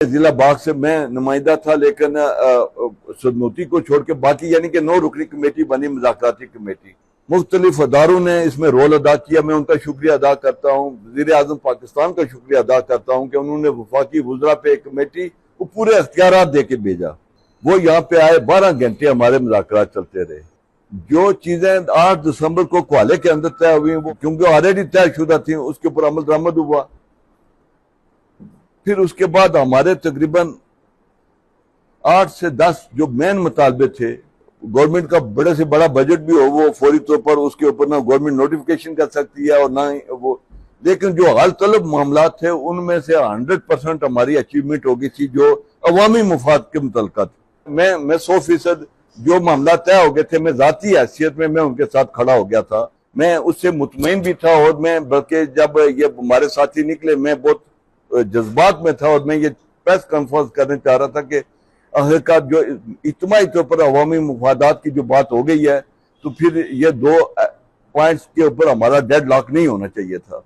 जिला बाग से मैं नुमाइंदा था, लेकिन सदनोती को छोड़ के बाकी यानी कि 9 रुकनी कमेटी बनी, मुज़ाकराती कमेटी। मुख्तलिफ अदारों ने इसमें रोल अदा किया। मैं उनका शुक्रिया अदा करता हूँ, वज़ीर आज़म पाकिस्तान का शुक्रिया अदा करता हूँ कि उन्होंने वफाकी वुज़रा पे एक कमेटी को पूरे अख्तियारात दे के भेजा। वो यहाँ पे आए, 12 घंटे हमारे मुज़ाकरात चलते रहे। जो चीजें 8 दिसंबर को कोहाले के अंदर तय हुई, वो क्योंकि ऑलरेडी तयशुदा थी, उसके ऊपर अमल दरामद हुआ। फिर उसके बाद हमारे तकरीबन 8 से 10 जो मेन मुतालबे थे, गवर्नमेंट का बड़े से बड़ा बजट भी हो, वो फौरी तौर पर उसके ऊपर ना गवर्नमेंट नोटिफिकेशन कर सकती है और ना वो, लेकिन जो हाल तलब मामला थे उनमें से 100% हमारी अचीवमेंट हो गई थी जो अवामी मुफाद के मुतल्लिक़ थी। मैं 100% जो मामला तय हो गए थे, मैं जाती हैसियत में मैं उनके साथ खड़ा हो गया था। मैं उससे मुतमईन भी था, और मैं बल्कि जब ये हमारे साथी निकले मैं बहुत जज्बात में था, और मैं ये प्रेस कॉन्फ्रेंस करने चाह रहा था कि आखिरकार जो इज्तिमाई तौर पर अवामी मुफादात की जो बात हो गई है, तो फिर ये 2 पॉइंट्स के ऊपर हमारा डेड लॉक नहीं होना चाहिए था।